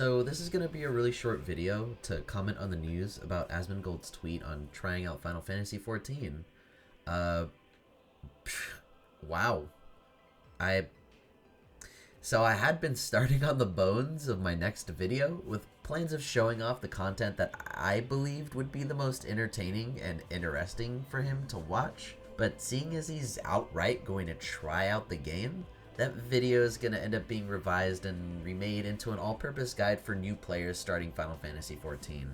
So this is going to be a really short video to comment on the news about Asmongold's tweet on trying out Final Fantasy XIV. Uh, wow. I So I had been starting on the bones of my next video with plans of showing off the content that I believed would be the most entertaining and interesting for him to watch. But seeing as he's outright going to try out the game, that video is going to end up being revised and remade into an all-purpose guide for new players starting Final Fantasy XIV.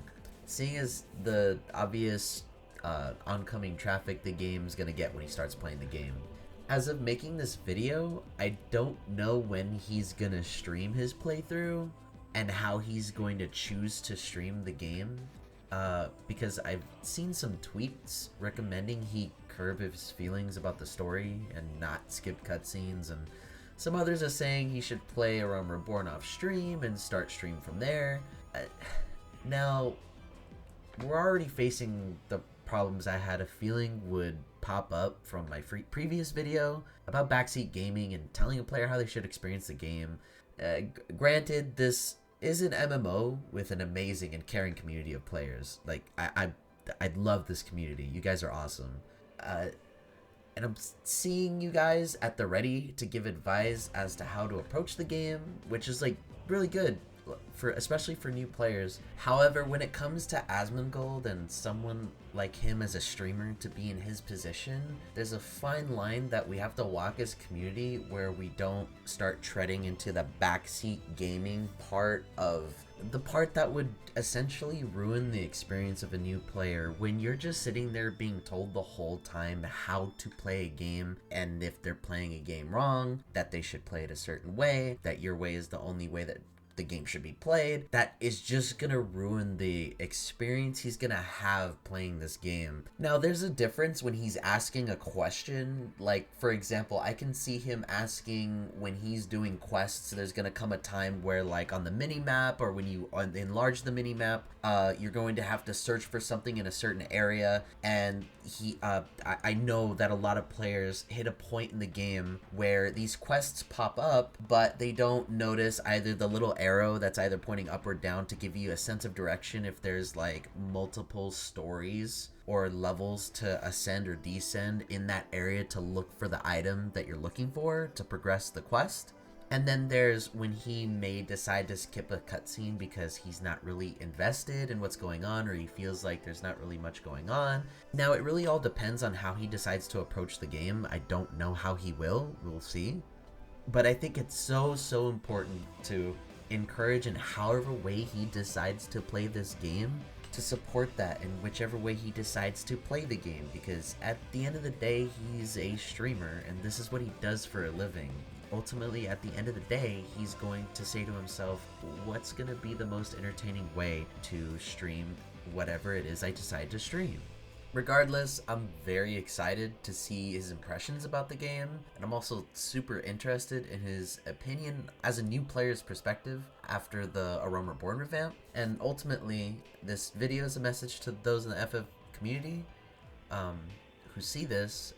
Seeing as the obvious oncoming traffic the game's going to get when he starts playing the game. As of making this video, I don't know when he's going to stream his playthrough and how he's going to choose to stream the game. Because I've seen some tweets recommending he curb his feelings about the story and not skip cutscenes, and some others are saying he should play A Realm Reborn off stream and start stream from there. Now, we're already facing the problems I had a feeling would pop up from my previous video about backseat gaming and telling a player how they should experience the game. Granted, this is an MMO with an amazing and caring community of players. Like, I love this community. You guys are awesome. And I'm seeing you guys at the ready to give advice as to how to approach the game, which is like really good, especially for new players. However, when it comes to Asmongold and someone like him as a streamer to be in his position, there's a fine line that we have to walk as community where we don't start treading into the backseat gaming part of the part that would essentially ruin the experience of a new player when you're just sitting there being told the whole time how to play a game, and if they're playing a game wrong, that they should play it a certain way, that your way is the only way that the game should be played. That is just gonna ruin the experience he's gonna have playing this game. Now, there's a difference when he's asking a question. Like, for example, I can see him asking when he's doing quests, there's gonna come a time where, like, on the mini-map, or when you enlarge the mini-map, you're going to have to search for something in a certain area, and I know that a lot of players hit a point in the game where these quests pop up, but they don't notice either the little arrow that's either pointing up or down to give you a sense of direction if there's like multiple stories or levels to ascend or descend in that area to look for the item that you're looking for to progress the quest. And then there's when he may decide to skip a cutscene because he's not really invested in what's going on, or he feels like there's not really much going on. Now, it really all depends on how he decides to approach the game. I don't know how he will. We'll see. But I think it's so important to encourage in however way he decides to play this game, to support that in whichever way he decides to play the game, because at the end of the day, he's a streamer and this is what he does for a living. Ultimately, at the end of the day, he's going to say to himself, what's going to be the most entertaining way to stream whatever it is I decide to stream? Regardless, I'm very excited to see his impressions about the game, and I'm also super interested in his opinion as a new player's perspective after the A Realm Reborn revamp. And ultimately, this video is a message to those in the FF community who see this.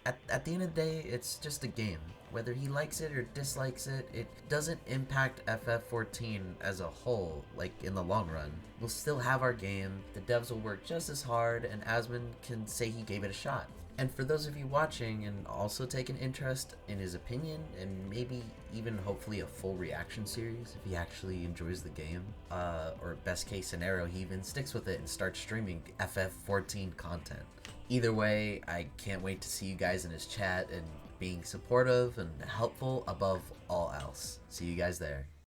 At the end of the day, it's just a game. Whether he likes it or dislikes it, it doesn't impact FF14 as a whole, like in the long run. We'll still have our game, the devs will work just as hard, and Asmon can say he gave it a shot. And for those of you watching and also take an interest in his opinion, and maybe even hopefully a full reaction series if he actually enjoys the game, or best case scenario, he even sticks with it and starts streaming FF14 content. Either way, I can't wait to see you guys in his chat and being supportive and helpful above all else. See you guys there.